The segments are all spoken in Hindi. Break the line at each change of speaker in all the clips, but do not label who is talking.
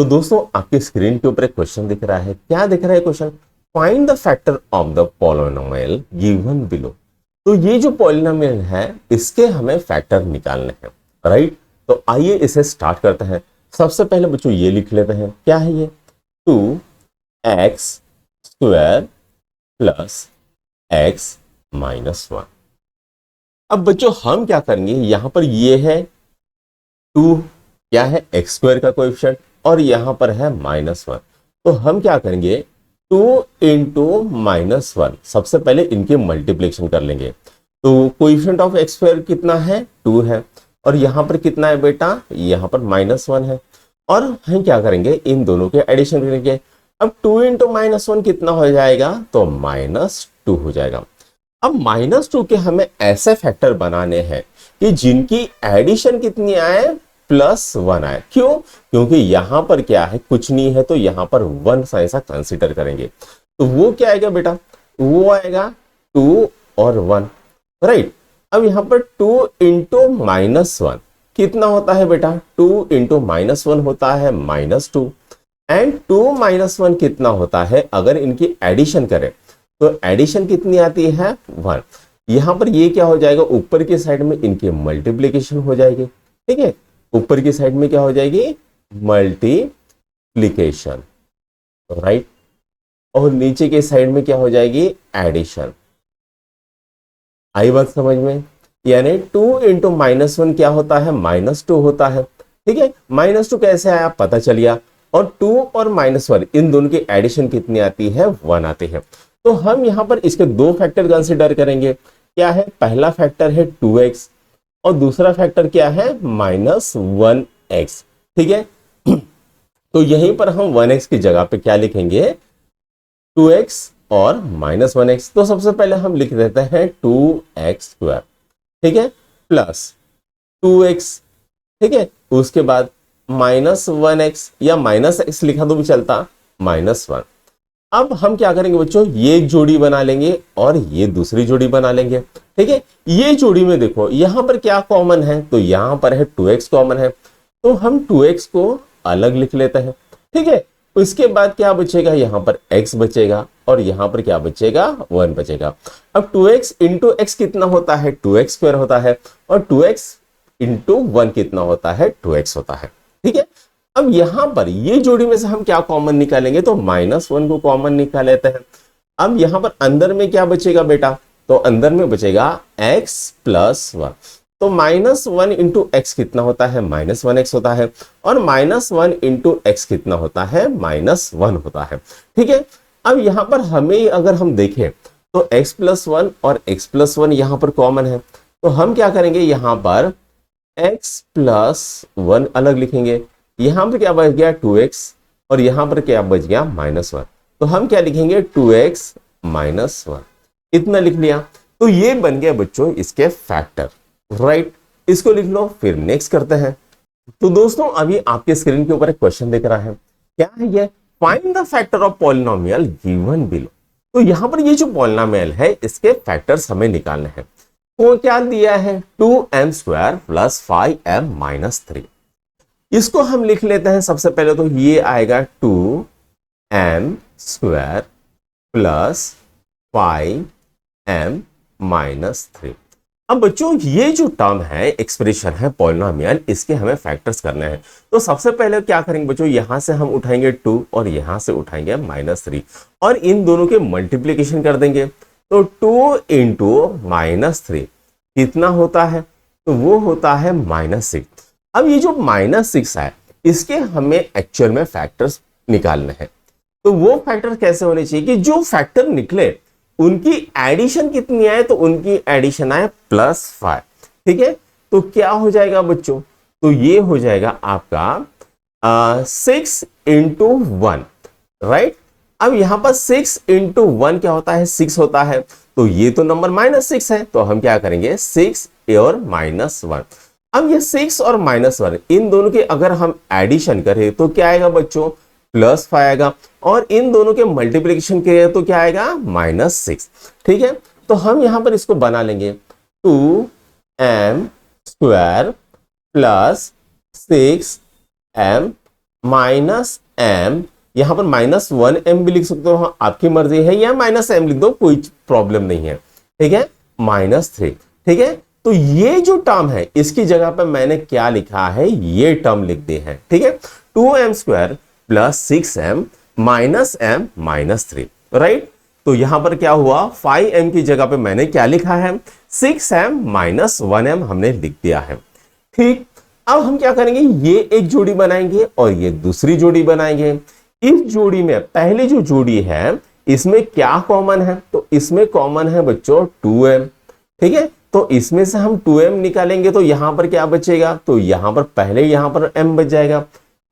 तो दोस्तों आपके स्क्रीन के ऊपर एक क्वेश्चन दिख रहा है। क्या दिख रहा है question? Find the factor of the polynomial given below. तो ये जो पॉलिनोमियल है इसके हमें फैक्टर निकालने हैं, राइट। तो आइए इसे स्टार्ट करते हैं। सबसे पहले बच्चों ये लिख लेते हैं, क्या है ये? 2x² plus x minus 1। अब बच्चों हम क्या करेंगे, यहां पर ये है 2, क्या है? x² का कोएफिशिएंट, और यहां पर है -1। तो हम क्या करेंगे, 2 इंटू -1, सबसे पहले इनके मल्टीप्लिकेशन कर लेंगे। तो कोएफिशिएंट ऑफ x² कितना है? 2 है, और यहां पर कितना है बेटा? यहां पर -1 है। और हम क्या करेंगे, इन दोनों के एडिशन करेंगे। अब 2 इंटू -1 कितना हो जाएगा? तो -2 हो जाएगा। अब -2 के हमें ऐसे फैक्टर बनाने हैं कि जिनकी एडिशन कितनी आए? +1 आए। क्यों? क्योंकि यहां पर क्या है, कुछ नहीं है, तो यहां पर 1 सा ऐसा कंसीडर करेंगे। तो वो क्या आएगा बेटा? वो आएगा 2 और 1, राइट। अब यहां पर 2 इंटू -1 कितना होता है बेटा? 2 इंटू -1 होता है -2, एंड 2 -1 कितना होता है? अगर इनकी एडिशन करें तो एडिशन कितनी आती है? 1। यहां पर ये क्या हो जाएगा, ऊपर की साइड में इनकी मल्टीप्लीकेशन हो जाएगी, ठीक है। ऊपर की साइड में क्या हो जाएगी? Multiplication, right. और नीचे के साइड में क्या हो जाएगी? एडिशन। आई बात समझ में? यानी 2 इंटू -1 क्या होता है? -2 होता है, ठीक है। -2 कैसे आया पता चल गया। और 2 और -1 इन दोनों की एडिशन कितनी आती है? 1 आती है। तो हम यहां पर इसके दो फैक्टर कंसिडर करेंगे। क्या है? पहला फैक्टर है 2x, और दूसरा फैक्टर क्या है? -1x, ठीक है। तो यहीं पर हम 1x की जगह पे क्या लिखेंगे? 2x और -1x। तो सबसे पहले हम लिख देते हैं 2x², ठीक है, प्लस 2x, ठीक है। उसके बाद -1x या -x लिखा तो भी चलता, -1। अब हम क्या करेंगे बच्चों, ये एक जोड़ी बना लेंगे और ये दूसरी जोड़ी बना लेंगे, ठीक है। ये जोड़ी में देखो यहां पर क्या कॉमन है? तो यहां पर है 2x कॉमन है, तो हम 2x को अलग लिख लेते हैं, ठीक है। उसके बाद क्या बचेगा? यहां पर x बचेगा, और यहां पर क्या बचेगा? 1 बचेगा। अब 2x इंटू x कितना होता है? 2x² होता है, और 2x इंटू 1 कितना होता है? 2x होता है, ठीक है। अब यहां पर ये जोड़ी में से हम क्या कॉमन निकालेंगे? तो -1 को कॉमन निकाल लेते हैं। अब यहां पर अंदर में क्या बचेगा बेटा? तो अंदर में बचेगा x + 1। तो -1 इंटू x कितना होता है? -1x होता है, और -1 इंटू x कितना होता है? -1 होता है, ठीक है। अब यहां पर हमें अगर हम देखें तो x + 1 और x + 1 यहां पर कॉमन है, तो हम क्या करेंगे, यहां पर x + 1 अलग लिखेंगे। यहां पर क्या बच गया? 2x, और यहां पर क्या बच गया? -1। तो हम क्या लिखेंगे? 2x - 1, इतना लिख लिया। तो ये बन गया बच्चों इसके फैक्टर, राइट। इसको लिख लो, फिर नेक्स्ट करते हैं। तो दोस्तों अभी आपके स्क्रीन के ऊपर एक क्वेश्चन दिख रहा है। क्या है ये? Find the factor of polynomial given below. तो यहां पर ये जो पॉलिनोमियल है इसके फैक्टर्स हमें निकालने हैं। तो क्या दिया है? 2m² + 5m - 3। इसको हम लिख लेते हैं। सबसे पहले तो ये आएगा 2m² + 5m - 3। अब बच्चों ये जो टर्म है, एक्सप्रेशन है पॉलिनोमियल, इसके हमें फैक्टर्स करने हैं। तो सबसे पहले क्या करेंगे बच्चों, यहां से हम उठाएंगे 2 और यहां से उठाएंगे -3, और इन दोनों के मल्टीप्लीकेशन कर देंगे। तो 2 इंटू -3 कितना होता है? तो वो होता है -6। अब ये जो -6 है इसके हमें एक्चुअल में फैक्टर्स निकालने हैं। तो वो फैक्टर कैसे होने चाहिए कि जो फैक्टर निकले उनकी एडिशन कितनी आए? तो उनकी एडिशन आए +5, ठीक है। तो क्या हो जाएगा बच्चों? तो ये हो जाएगा आपका 6 इंटू 1, राइट। अब यहां पर 6 इंटू 1 क्या होता है? 6 होता है। तो ये तो नंबर -6 है, तो हम क्या करेंगे? 6 और -1। अब ये 6 और -1 इन दोनों के अगर हम एडिशन करें तो क्या आएगा बच्चों? +5 आएगा, और इन दोनों के मल्टीप्लिकेशन करें तो क्या आएगा? -6, ठीक है। तो हम यहां पर इसको बना लेंगे 2m² + 6m माइनस एम, यहां पर -1m भी लिख सकते हो, आपकी मर्जी है, या -m लिख दो, कोई प्रॉब्लम नहीं है, ठीक है, -3, ठीक है। तो ये जो टर्म है इसकी जगह पर मैंने क्या लिखा है, ये टर्म लिख दी है, ठीक है, 2m² + 6m -m -3, राइट। तो यहां पर क्या हुआ, 5m की जगह पे मैंने क्या लिखा है, 6m -1m हमने लिख दिया है, ठीक। अब हम क्या करेंगे, ये एक जोड़ी बनाएंगे और ये दूसरी जोड़ी बनाएंगे। इस जोड़ी में पहली जो जोड़ी है इसमें क्या कॉमन है, तो इसमें कॉमन है बच्चों 2m, ठीक है। तो इसमें से हम 2m निकालेंगे तो यहां पर क्या बचेगा, तो यहां पर पहले यहां पर m बच जाएगा,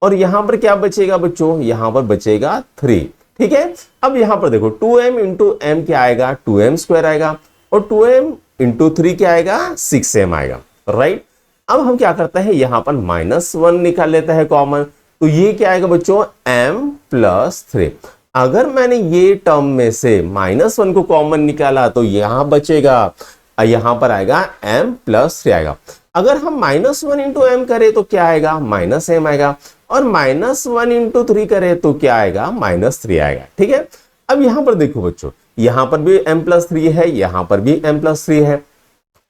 और यहां पर क्या बचेगा बच्चों, यहां पर बचेगा 3, ठीक है। अब यहां पर देखो 2m इंटू m क्या आएगा, 2m² आएगा, और 2m इंटू 3 क्या आएगा, 6m आएगा, राइट। अब हम क्या करते हैं, यहां पर -1 निकाल लेते हैं कॉमन, तो ये क्या आएगा बच्चों, m + 3। अगर मैंने ये टर्म में से -1 को कॉमन निकाला तो यहां बचेगा, यहां पर आएगा m + 3 आएगा। अगर हम -1 इंटू m करें तो क्या आएगा, -m आएगा, और -1 इंटू 3 करें तो क्या आएगा, -3 आएगा, ठीक है। अब यहां पर देखो बच्चों, यहां पर भी m + 3 है, यहां पर भी m + 3 है,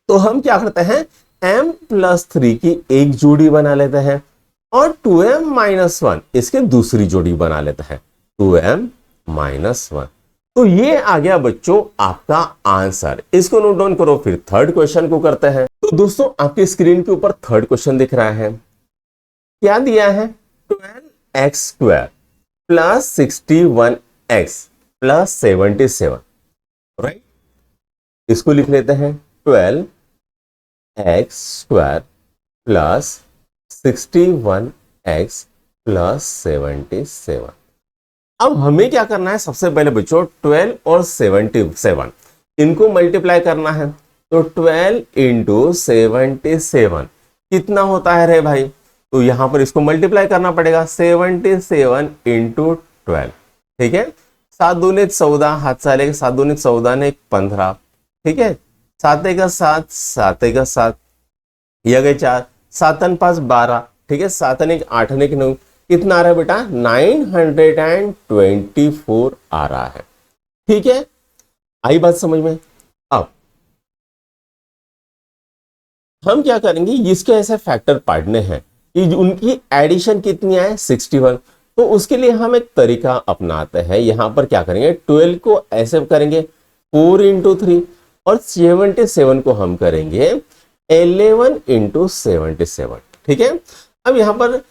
तो हम क्या करते हैं, m + 3 की एक जोड़ी बना लेते हैं, और 2m - 1 इसके दूसरी जोड़ी बना लेते हैं, 2m - 1। तो ये आ गया बच्चों आपका आंसर। इसको नोट डाउन करो, फिर थर्ड क्वेश्चन को करते हैं। तो दोस्तों आपकी स्क्रीन के ऊपर थर्ड क्वेश्चन दिख रहा है, क्या दिया है, 12x² + 61x + 77, राइट। इसको लिख लेते हैं 12x² + 61x + 77। अब हमें क्या करना है, सबसे पहले बच्चों 12 और 77 इनको मल्टीप्लाई करना है, तो 12 इंटू 77 कितना होता है रे भाई, तो यहां पर इसको मल्टीप्लाई करना पड़ेगा, 77 इंटू 12, ठीक है। 7 दूनी 14, हाथ से लेके 7 दूनी 14 ने 15, ठीक है, 7 का 7, 7 का 7, यह गए 4, 7 5 12, ठीक है, 7 1 8 1 9, कितना आ रहा है बेटा, 924 आ रहा है, ठीक है। आई बात समझ में। अब हम क्या करेंगे, इसके ऐसे फैक्टर पढ़ने हैं कि उनकी एडिशन कितनी आए, 61। तो उसके लिए हम एक तरीका अपनाते हैं, यहां पर क्या करेंगे, 12 को ऐसे करेंगे 4 इंटू 3, और 77 को हम करेंगे 11 इंटू 77, ठीक है। अब यहां पर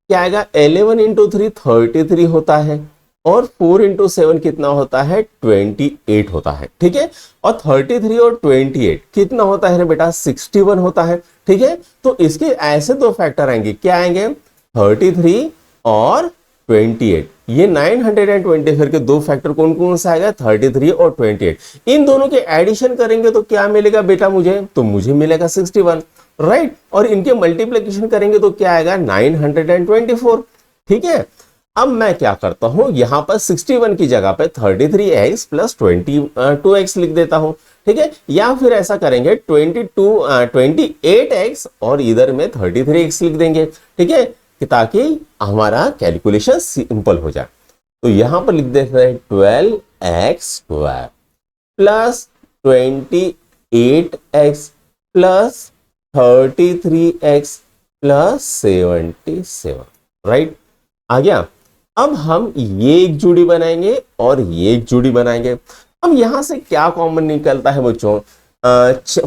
क्या आएगा, 11 इंटू 3 33 होता है, और 4 इंटू 7 कितना होता है, 28 होता है, ठीक है। और 33 और 28 कितना होता है बेटा, 61 होता है, ठीक है। तो इसके ऐसे दो फैक्टर आएंगे, क्या आएंगे, 33 और 28, ये 924 के दो फैक्टर कौन कौन सा आएगा, 33 और 28। इन दोनों के एडिशन करेंगे तो क्या मिलेगा बेटा मुझे, तो मुझे मिलेगा 61, राइट। और इनके मल्टीप्लिकेशन करेंगे तो क्या आएगा, 924, ठीक है। अब मैं क्या करता हूं, यहां पर 61 की जगह पे 33x + 22x लिख देता हूं, ठीक है। या फिर ऐसा करेंगे 28x और इधर में 33x लिख देंगे, ठीक है, ताकि हमारा कैलकुलेशन सिंपल हो जाए। तो यहां पर लिख देते हैं 12x² + 28x + 33x + 77, राइट, आ गया। अब हम ये एक जोड़ी बनाएंगे और ये एक जोड़ी बनाएंगे। अब यहां से क्या कॉमन निकलता है बच्चों,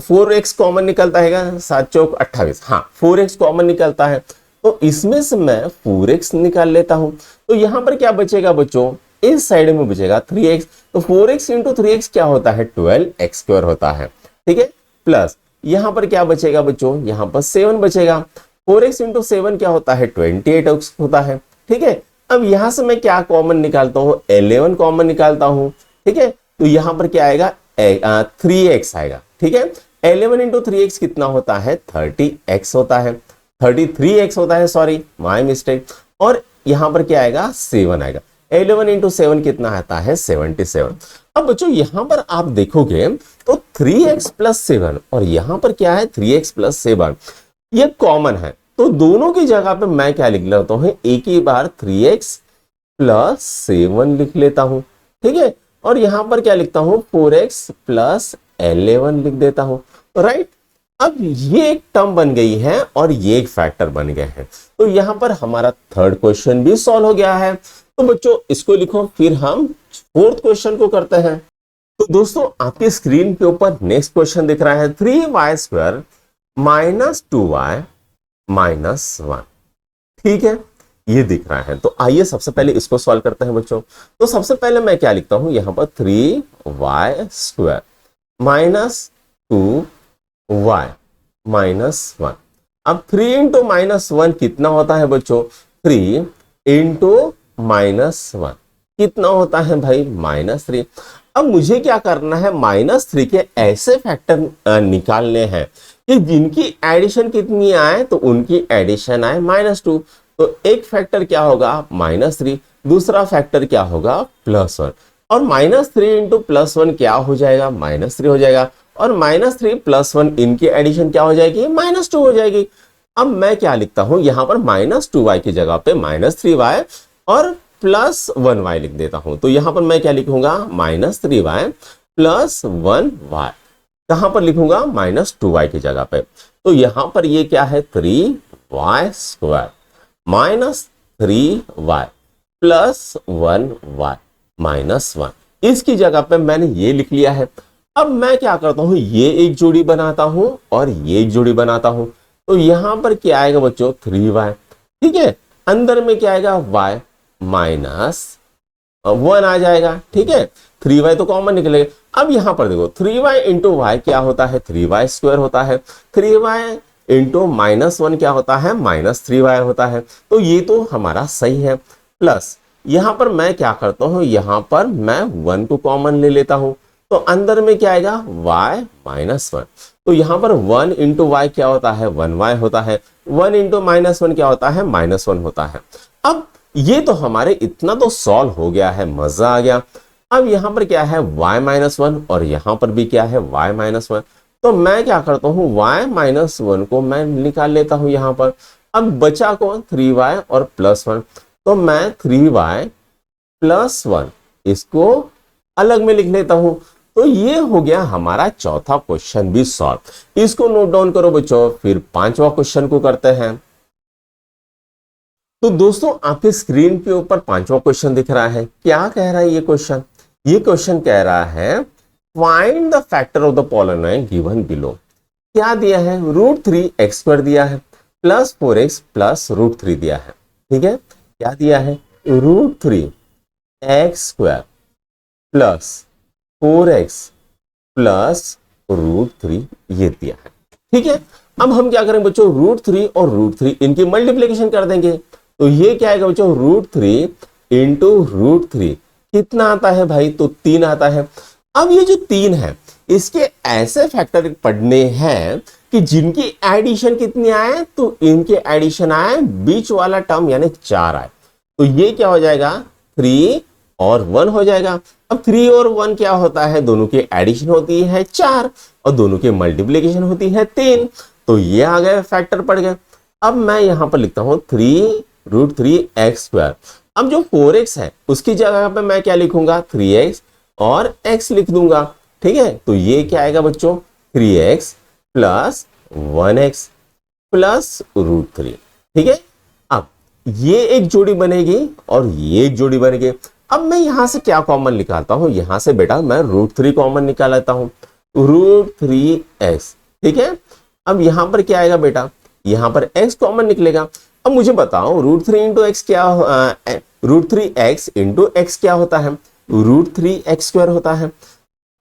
4x कॉमन निकलता है, 7 चौक 28, हाँ 4x कॉमन निकलता है, तो इसमें से मैं 4x निकाल लेता हूं। तो यहां पर क्या बचेगा बच्चों, इस साइड में बचेगा 3x, तो 4x इंटू 3x क्या होता है, 12x² होता है, ठीक है। प्लस यहां पर क्या बचेगा बच्चों, यहां पर 7 बचेगा, 4x इंटू 7 क्या होता है, 28x होता है, ठीक है। अब यहां से मैं क्या कॉमन निकालता हूं, 11 कॉमन निकालता हूं, ठीक है। तो यहां पर क्या आएगा, 3x आएगा, ठीक है। 11 इंटू 3x कितना होता है, 30x होता है, 33x होता है, सॉरी माय मिस्टेक। और यहां पर क्या आएगा, 7 आएगा, 11 इंटू 7 कितना आता है, 77। अब बच्चों यहां पर आप देखोगे तो 3x + 7 और यहां पर क्या है, 3x + 7, ये कॉमन है, तो दोनों की जगह पे मैं क्या लिख लेता हूँ, एक ही बार 3x प्लस 7 लिख लेता हूं, ठीक है। और यहां पर क्या लिखता हूं, 4x प्लस 11 लिख देता हूं, राइट। अब ये एक टर्म बन गई है और ये एक फैक्टर बन गए हैं, तो यहां पर हमारा थर्ड क्वेश्चन भी सॉल्व हो गया है। तो बच्चों इसको लिखो, फिर हम फोर्थ क्वेश्चन को करते हैं। तो दोस्तों आपकी स्क्रीन के ऊपर नेक्स्ट क्वेश्चन दिख रहा है, 3y² माइनस 2y माइनस 1, ठीक है, ये दिख रहा है। तो आइए सबसे पहले इसको सॉल्व करते हैं बच्चों। तो सबसे पहले मैं क्या लिखता हूं, यहां पर 3y² माइनस 2y माइनस 1। अब 3 इंटू माइनस 1 कितना होता है बच्चों, 3 इंटू माइनस 1 कितना होता है भाई, -3। अब मुझे क्या करना है, -3 के ऐसे फैक्टर निकालने हैं कि जिनकी एडिशन कितनी आए, तो उनकी एडिशन आए -2। तो एक फैक्टर क्या होगा, -3, दूसरा फैक्टर क्या होगा, +1। और -3 इंटू +1 क्या हो जाएगा, -3 हो जाएगा। और -3 +1 इनकी एडिशन क्या हो जाएगी, -2 हो जाएगी। अब मैं क्या लिखता हूं, यहां पर -2y की जगह पे -3y और +1y लिख देता हूं। तो यहां पर मैं क्या लिखूंगा, -3y + 1y। कहां पर लिखूंगा, -2y की जगह पे। तो यहां पर ये क्या है, 3y² minus 3y plus 1y minus 1, इसकी जगह पे मैंने ये लिख लिया है। अब मैं क्या करता हूं, ये एक जोड़ी बनाता हूं और ये एक जोड़ी बनाता हूं। तो यहां पर क्या आएगा बच्चों, 3y, ठीक है। अंदर में क्या आएगा, y माइनस 1 आ जाएगा, ठीक है। 3y तो कॉमन निकलेगा। अब यहां पर देखो 3y इंटू वाई क्या होता है, 3y² होता है। 3y इंटू -1 क्या होता है, -3y होता है। तो ये तो हमारा सही है। प्लस यहां पर मैं क्या करता हूं, यहां पर मैं 1 को कॉमन ले लेता हूं। तो अंदर में क्या आएगा, y -1। तो यहां पर 1 इंटू वाई क्या होता है, 1y होता है। 1 इंटू -1 क्या होता है, -1 होता है। अब ये तो हमारे इतना तो सॉल्व हो गया है, मजा आ गया। अब यहां पर क्या है, y -1 और यहां पर भी क्या है, y -1। तो मैं क्या करता हूं, y -1 को मैं निकाल लेता हूं यहां पर। अब बचा कौन, 3y और +1। तो मैं 3y + 1 इसको अलग में लिख लेता हूं। तो ये हो गया हमारा चौथा क्वेश्चन भी सॉल्व। इसको नोट डाउन करो बच्चों, फिर पांचवा क्वेश्चन को करते हैं। तो दोस्तों आपके स्क्रीन के ऊपर पांचवा क्वेश्चन दिख रहा है। क्या कह रहा है ये क्वेश्चन, ये क्वेश्चन कह रहा है find the factor of the polynomial given below. क्या दिया है, √3x² दिया है, प्लस 4x प्लस √3 दिया है, ठीक है। क्या दिया है, √3x² प्लस 4x प्लस √3 ये दिया है, ठीक है। अब हम क्या करें बच्चों, √3 और √3 इनकी मल्टीप्लीकेशन कर देंगे। तो ये क्या आएगा बच्चों, √3 इंटू √3 कितना आता है भाई, तो 3 आता है। अब ये जो 3 है इसके ऐसे फैक्टर पढ़ने हैं कि जिनकी एडिशन कितनी आए, तो इनके एडिशन आए बीच वाला टर्म यानी 4 आए। तो ये क्या हो जाएगा, 3 और 1 हो जाएगा। अब 3 और 1 क्या होता है, दोनों की एडिशन होती है 4 और दोनों की मल्टीप्लीकेशन होती है 3। तो ये आ गए, फैक्टर पड़ गए। अब मैं यहां पर लिखता हूं 3√3x²। अब जो 4x है उसकी जगह पे मैं क्या लिखूंगा, 3x और x लिख दूंगा, ठीक है। तो ये क्या आएगा बच्चों, 3x प्लस 1x प्लस √3, ठीक है। अब ये एक जोड़ी बनेगी और ये एक जोड़ी बनेगी। अब मैं यहां से क्या कॉमन निकालता हूं, यहां से बेटा मैं √3 कॉमन निकाल लेता हूं, √3x, ठीक है। अब यहां पर क्या आएगा बेटा, यहां पर x कॉमन निकलेगा। अब मुझे बताओ √3 इंटू एक्स क्या, √3x इंटू एक्स क्या होता है, √3x² होता है।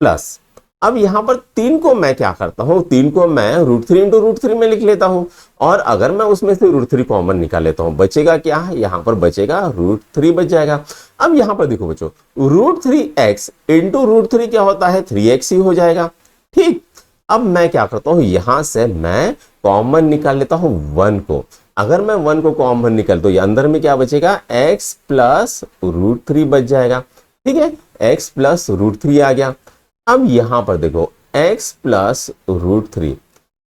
प्लस अब यहां पर 3 को मैं क्या करता हूं, 3 को मैं √3 इंटू √3 में लिख लेता हूं। और अगर मैं उसमें से √3 कॉमन निकाल लेता हूं, बचेगा क्या, यहां पर बचेगा √3 बच जाएगा। अब यहां पर देखो बच्चों, √3x इंटू √3 क्या होता है, 3x ही हो जाएगा, ठीक। अब मैं क्या करता हूं, यहां से मैं कॉमन निकाल लेता हूं 1 को। अगर मैं 1 को कॉमन निकाल तो ये अंदर में क्या बचेगा, x प्लस √3 बच जाएगा, ठीक है। x प्लस √3 आ गया। अब यहां पर देखो x प्लस √3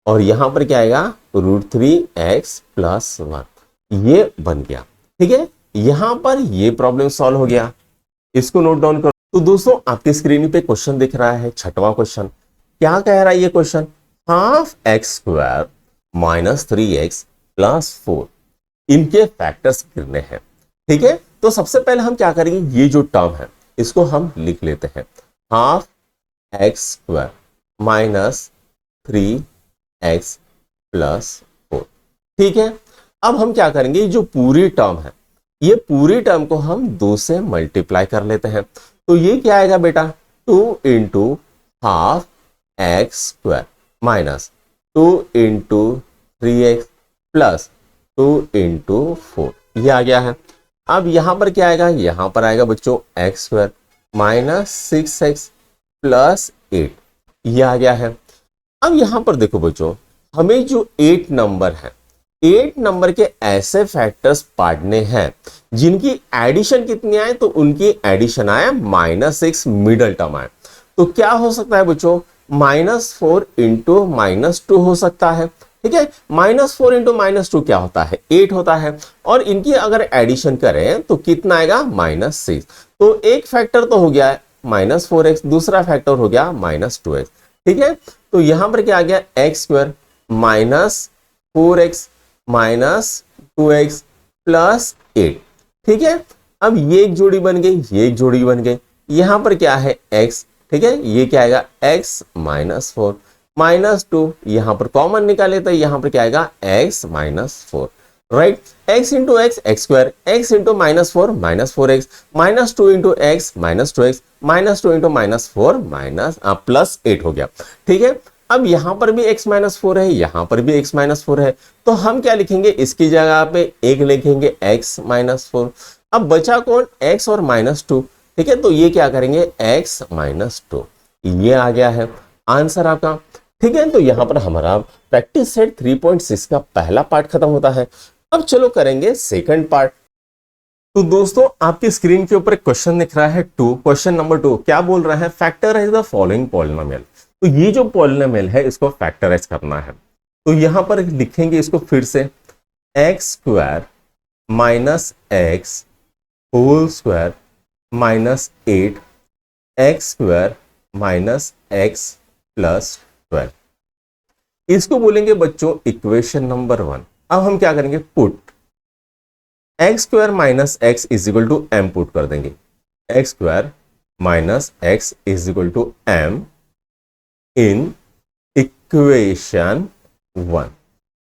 और यहां पर क्या आएगा √3x + 1, ये बन गया। ठीक है, यहां पर ये प्रॉब्लम सॉल्व हो गया, इसको नोट डाउन करो। तो दोस्तों आपकी स्क्रीन पे क्वेश्चन दिख रहा है, छठवां क्वेश्चन। क्या कह रहा है ये क्वेश्चन? ½ x² - 3x + 4 इनके फैक्टर्स गिरने हैं। ठीक है, तो सबसे पहले हम क्या करेंगे, ये जो टर्म है इसको हम लिख लेते हैं, ½ x² - 3x + 4। ठीक है, अब हम क्या करेंगे, जो पूरी टर्म है ये पूरी टर्म को हम 2 से मल्टीप्लाई कर लेते हैं। तो ये क्या आएगा बेटा, 2 × ½ x² - 2 × 3x + 2 × 4, ये आ गया है। अब यहां पर क्या आएगा, यहां पर आएगा बच्चों x² - 6x + 8, ये आ गया है। अब यहां पर देखो बच्चों, हमें जो 8 नंबर है, 8 नंबर के ऐसे फैक्टर्स पाड़ने हैं जिनकी एडिशन कितनी आए, तो उनकी एडिशन आए -6, मिडल टर्म आए। तो क्या हो सकता है बच्चों, -4 × -2 हो सकता है। ठीक है, -4 × -2 क्या होता है, 8 होता है, और इनकी अगर एडिशन करें तो कितना आएगा, -6। तो एक फैक्टर तो हो गया है -4x, दूसरा फैक्टर हो गया -2x। ठीक है, तो यहां पर क्या आ गया, x² - 4x - 2x + 8। ठीक है, अब ये एक जोड़ी बन गई, ये एक जोड़ी बन गई। यहां पर क्या है x, ठीक है, ये क्या आएगा x - 4 -2, यहां पर कॉमन निकाले तो यहां पर क्या आएगा x - 4, right. x × x x², x × -4 -4x, -2 × x -2x, -2 × -4 +8 हो गया। ठीक है, अब यहां पर भी x - 4 है, यहां पर भी x - 4 है, तो हम क्या लिखेंगे, इसकी जगह पे 1 लिखेंगे, x - 4। अब बचा कौन, x और -2। ठीक है, तो ये क्या करेंगे, x - 2, ये आ गया है आंसर आपका। ठीक है, तो यहां पर हमारा प्रैक्टिस सेट 3.6 का पहला पार्ट खत्म होता है। अब चलो करेंगे सेकंड पार्ट। तो दोस्तों आपकी स्क्रीन के ऊपर एक क्वेश्चन दिख रहा है 2, क्वेश्चन नंबर 2 क्या बोल रहा है, फैक्टराइज द फॉलोइंग पॉलिनोमियल। तो ये जो पॉलिनोमियल है इसको फैक्टराइज करना है। तो यहां पर लिखेंगे इसको फिर से, x² - x whole square -8 x² - x + 12, इसको बोलेंगे बच्चों इक्वेशन नंबर 1। अब हम क्या करेंगे, put x² - x = m put कर देंगे, x² - x = m in equation 1।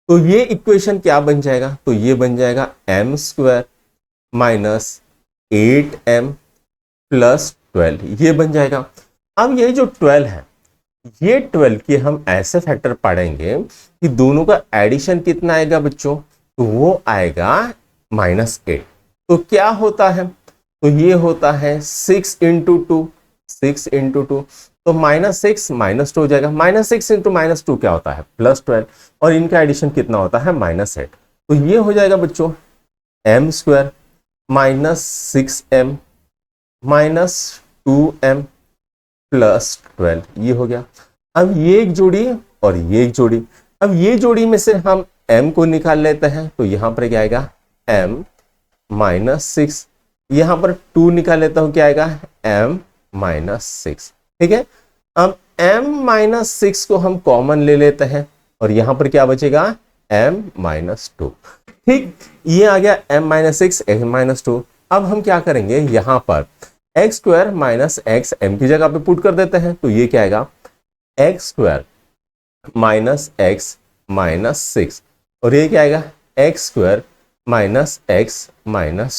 तो ये इक्वेशन क्या बन जाएगा, तो ये बन जाएगा m² - 8m + 12, ये बन जाएगा। अब ये जो 12 है, ये 12 के हम ऐसे फैक्टर पढ़ेंगे कि दोनों का एडिशन कितना आएगा बच्चों, तो वो आएगा -8। तो क्या होता है, तो ये होता है 6 × 2, 6 × 2, तो -6 -2 हो जाएगा। -6 × -2 क्या होता है, +12, और इनका एडिशन कितना होता है, -8। तो ये हो जाएगा बच्चों m² - 6m - 2m + 12, ये हो गया। अब ये एक जोड़ी और ये एक जोड़ी, अब ये जोड़ी में से हम m को निकाल लेते हैं, तो यहां पर क्या आएगा m - 6, यहां पर 2 निकाल लेता हूं, क्या आएगा m - 6। ठीक है, अब m - 6 को हम कॉमन ले लेते हैं, और यहां पर क्या बचेगा m - 2। ठीक, ये आ गया m - 6 m - 2। अब हम क्या करेंगे, यहां पर x² - x m की जगह पे पुट कर देते हैं, तो ये क्या आएगा x² - x - 6, और ये क्या आएगा x² - x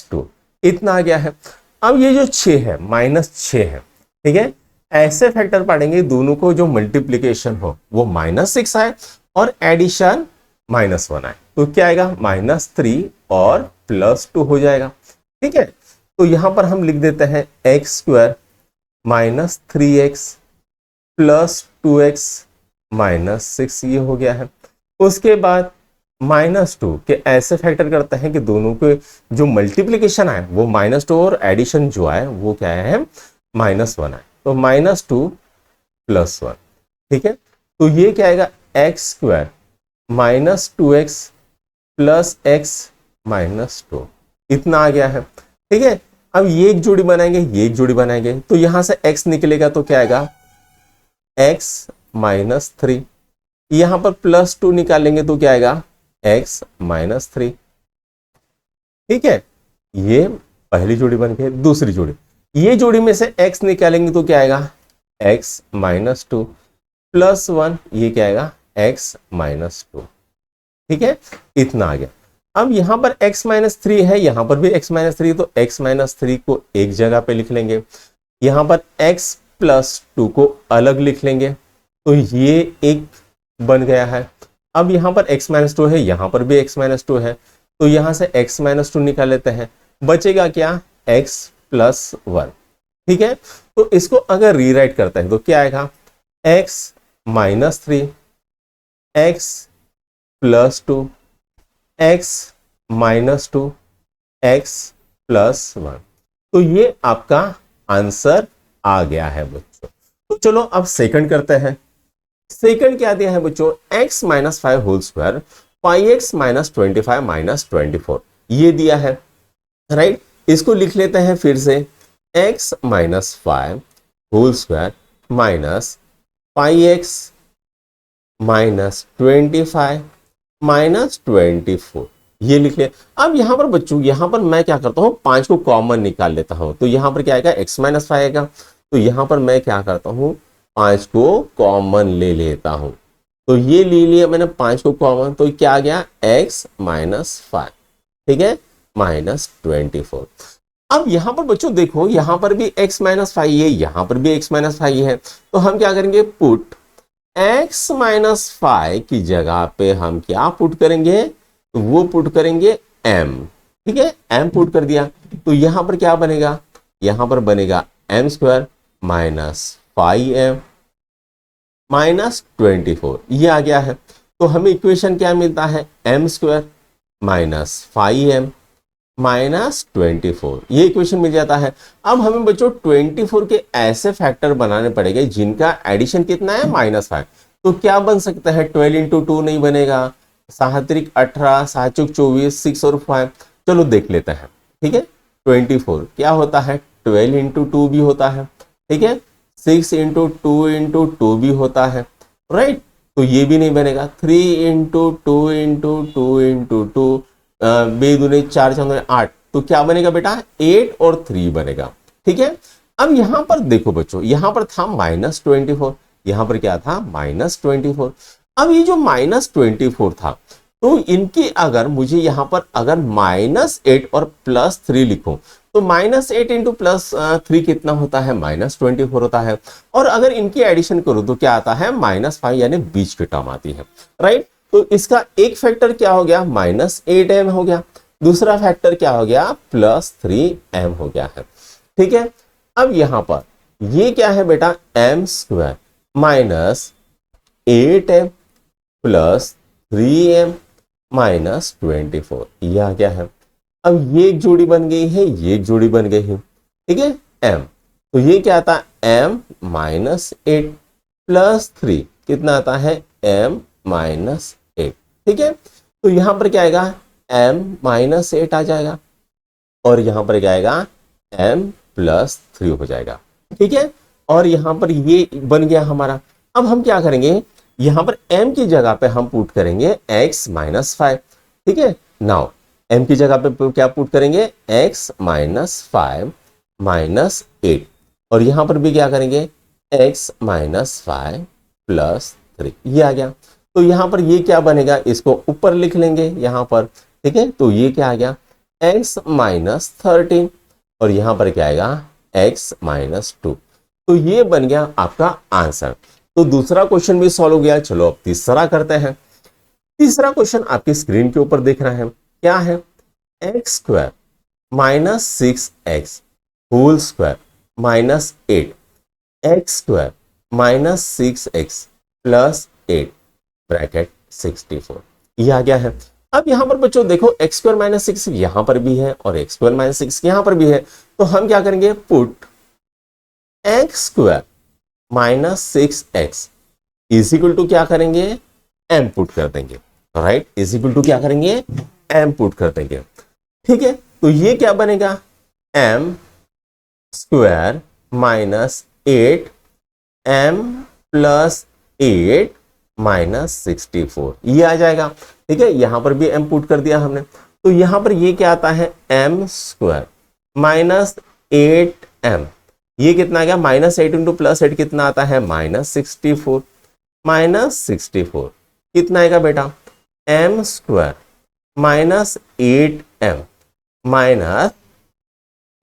- 2, इतना आ गया है। अब ये जो 6 है, -6 है, ठीक है, ऐसे फैक्टर पढ़ेंगे दोनों को जो मल्टीप्लीकेशन हो वो -6 आए और एडिशन -1 आए, तो क्या आएगा -3 और +2 हो जाएगा। ठीक है, तो यहां पर हम लिख देते हैं x² - 3x + 2x - 6, ये हो गया है। उसके बाद -2 के ऐसे फैक्टर करते हैं कि दोनों के जो मल्टीप्लीकेशन आए वो -2 और एडिशन जो आए वो क्या है -1 आए, तो -2 + 1। ठीक है, तो ये क्या आएगा x² minus 2x plus x minus 2, इतना आ गया है। ठीक है, अब ये एक जोड़ी बनाएंगे, ये एक जोड़ी बनाएंगे, तो यहां से x निकलेगा तो क्या आएगा x माइनस 3, यहां पर प्लस 2 निकालेंगे तो क्या आएगा x माइनस 3। ठीक है, ये पहली जोड़ी बन गई। दूसरी जोड़ी, ये जोड़ी में से x निकालेंगे तो क्या आएगा x माइनस 2 प्लस 1, ये क्या आएगा x माइनस 2। ठीक है, इतना आ गया। अब यहां पर x माइनस 3 है, यहां पर भी x माइनस 3, तो x माइनस 3 को एक जगह पे लिख लेंगे, यहां पर x प्लस 2 को अलग लिख लेंगे, तो ये एक बन गया है। अब यहां पर x माइनस 2 है, यहां पर भी x माइनस 2 है, तो यहां से x माइनस 2 निकाल लेते हैं, बचेगा क्या x प्लस 1। ठीक है, तो इसको अगर रीराइट करते हैं तो क्या आएगा x minus 3, x plus 2, x minus 2, x plus 1। तो ये आपका आंसर आ गया है बच्चों। तो चलो अब सेकंड करते हैं। सेकंड क्या दिया है बच्चों, x minus 5 whole square 5x minus 25 minus 24, ये दिया है। राइट, इसको लिख लेते हैं फिर से, x minus 5 whole square minus 5x minus 25 minus 24, ये लिख लिया। अब यहां पर बच्चों, यहां पर मैं क्या करता हूं, 5 को कॉमन निकाल लेता हूं, तो यहां पर क्या आएगा x माइनस 5 आएगा, तो यहां पर मैं क्या करता हूं 5 को कॉमन ले लेता हूं, तो ये ले लिया मैंने 5 को कॉमन, तो क्या आ गया x माइनस 5। ठीक है, माइनस 24। अब यहां पर बच्चों देखो, यहां पर भी x माइनस 5 है, यहां पर भी x माइनस 5 है, तो हम क्या करेंगे पुट x माइनस 5 की जगह पे हम क्या पुट करेंगे, तो वो पुट करेंगे m। ठीक है, m पुट कर दिया, तो यहां पर क्या बनेगा, यहां पर बनेगा m square minus 5m minus 24, ये आ गया है। तो हमें इक्वेशन क्या मिलता है, m square minus 5m minus 24, ये इक्वेशन मिल जाता है। अब हमें बच्चों 24 के ऐसे फैक्टर बनाने पड़ेंगे जिनका एडिशन कितना है -5, तो क्या बन सकता है 12 इंटू 2 नहीं बनेगा, 7 18, 7 24, 6 और 5, चलो देख लेते हैं। ठीक है, 24 क्या होता है 12 इंटू 2 भी होता है, ठीक है 6 इंटू 2 इंटू 2 भी होता है, राइट, तो ये भी नहीं बनेगा। 3 इंटू 2 इंटू 2 इंटू 2, बेदुने 4 4 8, तो क्या बनेगा बेटा 8 और 3 बनेगा। ठीक है, अब यहां पर देखो बच्चों, यहां पर था -24, यहां पर क्या था -24। अब ये जो -24 था, तो इनकी अगर मुझे यहां पर अगर -8 और +3 लिखूं, तो -8 इंटू +3 कितना होता है -24 होता है, और अगर इनकी एडिशन करूं तो क्या आता है -5, यानी बीच की टर्म आती है। राइट, तो इसका एक फैक्टर क्या हो गया -8m हो गया, दूसरा फैक्टर क्या हो गया +3m हो गया है। ठीक है, अब यहां पर ये क्या है बेटा m square minus 8m plus 3m minus 24, ये आ गया है। अब ये एक जोड़ी बन गई है, ये एक जोड़ी बन गई है। ठीक है, m, तो ये क्या आता है m माइनस 8 प्लस 3 कितना आता है m माइनस 8। ठीक है, तो यहां पर क्या आएगा m माइनस 8 आ जाएगा, और यहां पर क्या आएगा m प्लस 3 हो जाएगा। ठीक है, और यहां पर ये बन गया हमारा। अब हम क्या करेंगे, यहां पर m की जगह पे हम पुट करेंगे x माइनस 5। ठीक है, नाउ m की जगह पे क्या पुट करेंगे x माइनस 5 माइनस 8, और यहां पर भी क्या करेंगे x माइनस 5 प्लस 3, ये आ गया। तो यहां पर ये क्या बनेगा, इसको ऊपर लिख लेंगे यहां पर। ठीक है, तो ये क्या आ गया x माइनस 13, और यहां पर क्या आएगा x माइनस 2, तो ये बन गया आपका आंसर। तो दूसरा क्वेश्चन भी सॉल्व हो गया। चलो अब तीसरा करते हैं। तीसरा क्वेश्चन आपकी स्क्रीन के ऊपर देख रहे हैं, क्या है x square minus 6x whole square minus 8, x square minus 6x plus 8 bracket 64, ये आ गया है। अब यहां पर बच्चों देखो एक्स स्क्वायर माइनस 6 यहां पर भी है और एक्स स्क्वायर माइनस 6 यहां पर भी है, तो हम क्या करेंगे put x square minus 6x is equal to क्या करेंगे m पुट कर देंगे। राइट, इज इक्वल टू क्या करेंगे, m पुट कर देंगे। ठीक है, तो ये क्या बनेगा, m square minus 8 m plus 8 minus 64, ये आ जाएगा। ठीक है, यहां पर भी m पुट कर दिया हमने, तो यहां पर ये क्या आता है, m स्क्वायर माइनस 8m, ये कितना आ गया, माइनस 8 इंटू प्लस 8 कितना आता है, माइनस 64, माइनस 64 कितना आएगा बेटा, m square minus 8m minus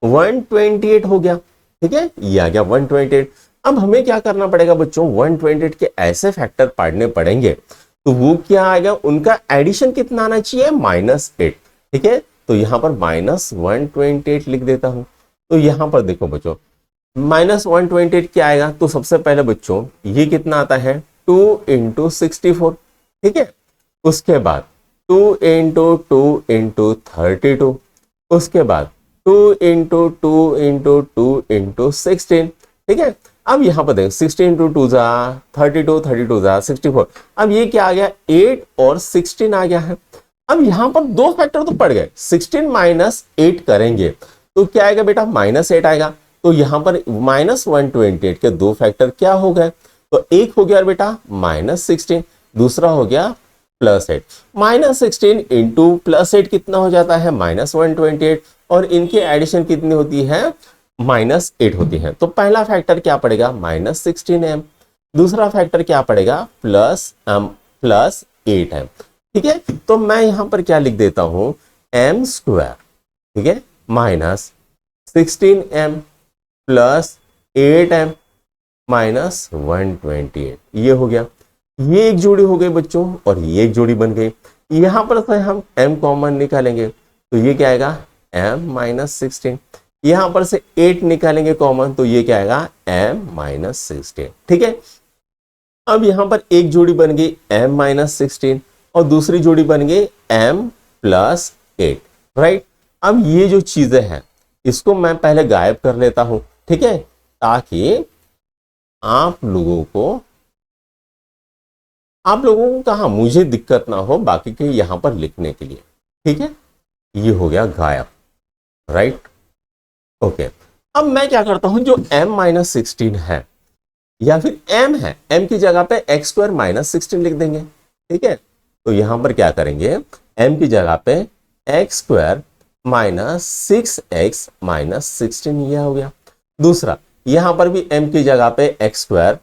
128 हो गया। ठीक है, ये आ गया 128। अब हमें क्या करना पड़ेगा बच्चों, 128 के ऐसे फैक्टर पढ़ने पड़ेंगे, तो वो क्या आएगा, उनका एडिशन कितना आना चाहिए, -8। ठीक है, तो यहां पर -128 लिख देता हूं। तो यहां पर देखो बच्चों, -128 क्या आएगा, तो सबसे पहले बच्चों ये कितना आता है, 2 इंटू 64। ठीक है, उसके बाद 2 इंटू 2 इंटू 32, उसके बाद 2 इंटू 2 इंटू 2 इंटू 16। ठीक है, अब यहां पर देखो 16 इंटू 2 जा 32, 32 जा 64। अब ये क्या आ गया, 8 और 16 आ गया है। अब यहां पर दो फैक्टर तो पड़ गए, 16 माइनस 8 करेंगे तो क्या आएगा बेटा, -8 आएगा। तो यहां पर -128 के दो फैक्टर क्या हो गए, तो एक हो गया बेटा -16, दूसरा हो गया +8। -16 इंटू +8 कितना हो जाता है, -128, और इनकी एडिशन कितनी होती है, -8 होती है। तो पहला फैक्टर क्या पड़ेगा, -16m, दूसरा फैक्टर क्या पड़ेगा, +8m। ठीक है, तो मैं यहां पर क्या लिख देता हूं, m स्क्वायर, ठीक है, -16m प्लस 8m माइनस 128, ये हो गया। ये एक जोड़ी हो गई बच्चों, और ये एक जोड़ी बन गई। यहां पर से हम m कॉमन निकालेंगे, तो ये क्या आएगा, m-16। यहां पर से 8 निकालेंगे कॉमन, तो ये क्या आएगा, m-16। ठीक है, अब यहां पर एक जोड़ी बन गई m-16 और दूसरी जोड़ी बन गई m+8। राइट, अब ये जो चीजें हैं इसको मैं पहले गायब कर लेता हूं। ठीक है, ताकि आप लोगों को कहा मुझे दिक्कत ना हो बाकी के यहां पर लिखने के लिए। ठीक है, ये हो गया गायब। Right, okay. अब मैं क्या करता हूं, जो m-16 है या फिर m है, m की जगह पे x² - 16 लिख देंगे। ठीक है, तो यहां पर क्या करेंगे, m की जगह पे x² - 6x - 16, यह हो गया। दूसरा, यहां पर भी m की जगह पे x² -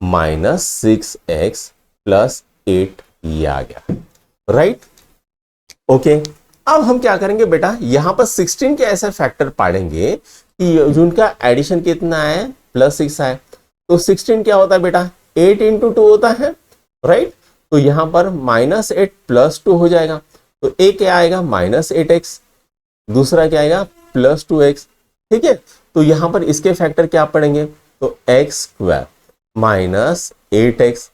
6x + 8, ये आ गया। Right, okay. अब हम क्या करेंगे बेटा, यहां पर 16 के ऐसे फैक्टर पढ़ेंगे कि जिनका एडिशन कितना है, +6 है। तो 16 क्या होता है बेटा, 8 इंटू 2 होता है। राइट, तो यहां पर -8 + 2 हो जाएगा, तो एक क्या आएगा, -8x, दूसरा क्या आएगा, +2x। ठीक है, तो यहां पर इसके फैक्टर क्या पढ़ेंगे, तो x² - 8x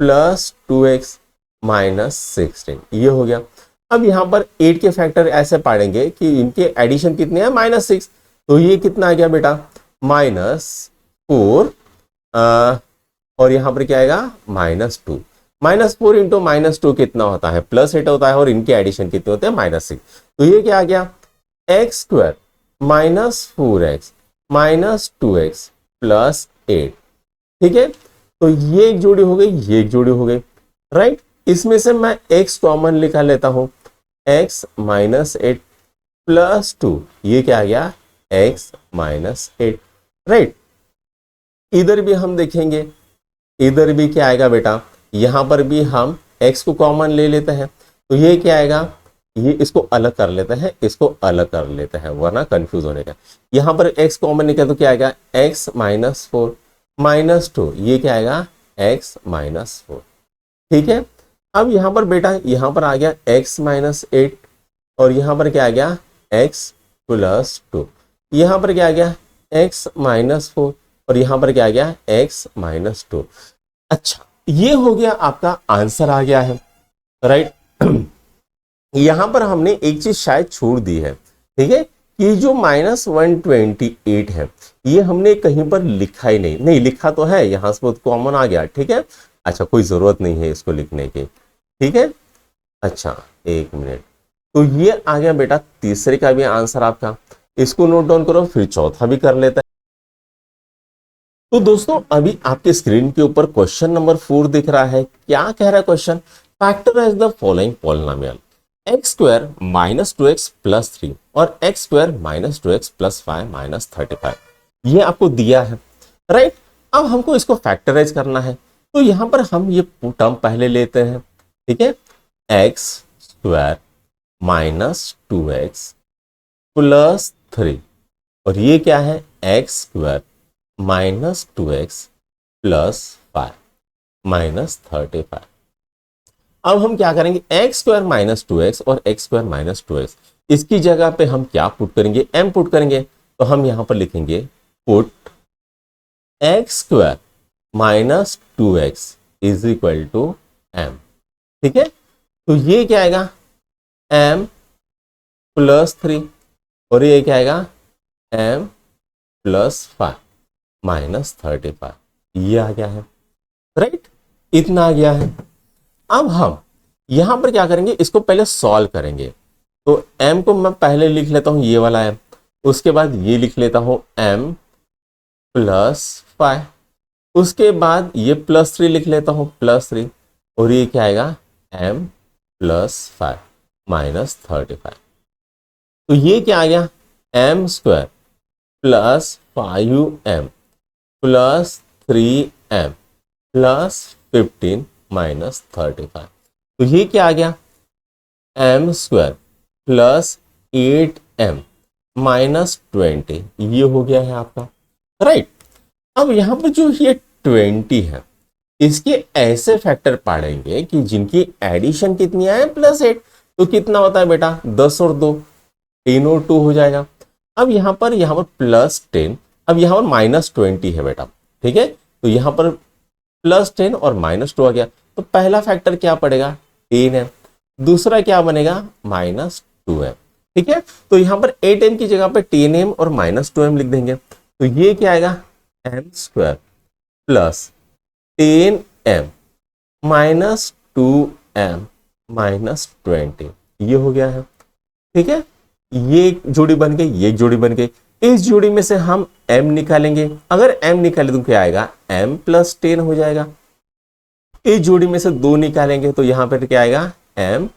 + 2x - 16, ये हो गया। अब यहां पर 8 के फैक्टर ऐसे पढ़ेंगे कि इनके एडिशन कितने हैं, -6, तो ये कितना आ गया बेटा, -4, और यहां पर क्या आएगा, -2। -4 इंटू -2 कितना होता है, +8 होता है, और इनके एडिशन कितने होते हैं, -6। तो ये क्या आ गया, x² - 4x - 2x + 8। ठीक है, तो ये एक जोड़ी हो गई, ये एक जोड़ी हो गई। राइट, इसमें से मैं x कॉमन निकाल लेता हूं, x - 8 + 2, ये क्या आ गया, x - 8। राइट, इधर भी हम देखेंगे, इधर भी क्या आएगा बेटा, यहां पर भी हम x को कॉमन ले लेते हैं, तो ये क्या आएगा, ये इसको अलग कर लेते हैं, इसको अलग कर लेते हैं, वरना कंफ्यूज होने का। यहां पर x कॉमन निकले तो क्या आएगा, x - 4 - 2, ये क्या आएगा, x - 4। ठीक है, अब यहां पर बेटा, यहां पर आ गया x - 8, और यहां पर क्या आ गया, x + 2, यहां पर क्या आ गया, x - 4, और यहां पर क्या आ गया, x - 2। अच्छा, ये हो गया, आपका आंसर आ गया है। राइट, यहां पर हमने एक चीज शायद छोड़ दी है। ठीक है, कि जो -128 है, ये हमने कहीं पर लिखा ही नहीं लिखा तो है, यहां से बहुत कॉमन आ गया। ठीक है, अच्छा, कोई जरूरत नहीं है इसको लिखने की। ठीक है। अच्छा, एक मिनट, तो ये आ गया बेटा तीसरे का भी आंसर आपका, इसको नोट डाउन करो, फिर चौथा भी कर लेते हैं। तो दोस्तों अभी आपके स्क्रीन के ऊपर क्वेश्चन नंबर 4 दिख रहा है। क्या कह रहा है question? Factorize the following polynomial x square minus 2x plus 3 और x square minus 2x plus 5 minus 35, ये आपको दिया है, राइट। अब हमको इसको फैक्टराइज करना है, तो यहां पर हम ये टर्म पहले लेते हैं, ठीक है। X square minus 2x plus 3, और ये क्या है? X square minus 2x plus 5 minus 35। अब हम क्या करेंगे? एक्स स्क्वायर माइनस 2x और एक्स स्क्वायर माइनस 2x, इसकी जगह पे हम क्या पुट करेंगे? m पुट करेंगे। तो हम यहां पर लिखेंगे put x square minus 2x is equal to m, ठीक है। तो ये क्या आएगा? m प्लस 3, और ये क्या आएगा? m प्लस 5 माइनस 35, ये आ गया है, राइट। इतना आ गया है। अब हम यहां पर क्या करेंगे? इसको पहले सॉल्व करेंगे। तो m को मैं पहले लिख लेता हूं, ये वाला m, उसके बाद ये लिख लेता हूं m प्लस 5, उसके बाद ये प्लस 3 लिख लेता हूं, प्लस 3, और ये क्या आएगा? m plus 5 minus 35। तो ये क्या आ गया? m square plus 5m plus 3m plus 15 minus 35। तो ये क्या आ गया? m square plus 8m minus 20, ये हो गया है आपका, राइट। अब यहां पर जो ये 20 है, इसके ऐसे फैक्टर पढ़ेंगे कि जिनकी एडिशन कितनी आए? प्लस 8। तो कितना होता है बेटा? 10 और 2, 10 और 2 हो जाएगा। अब यहां पर प्लस 10, अब यहां पर माइनस 20 है बेटा, ठीक है। तो यहां पर प्लस 10 और माइनस 2 आ गया। तो पहला फैक्टर क्या पड़ेगा? 10 है। दूसरा क्या बनेगा? माइनस 2m, ठीक है। तो यहां पर 8m की जगह पे 10m और माइनस 2m लिख देंगे। तो ये क्या आएगा? m square plus 10m minus 2m minus 20, ये हो गया है, ठीक है। ये एक जोड़ी बन गई, ये एक जोड़ी बन गई। इस जोड़ी में से हम m निकालेंगे। अगर m निकाले तो क्या आएगा? m प्लस 10 हो जाएगा। इस जोड़ी में से 2 निकालेंगे तो यहां पर क्या आएगा? m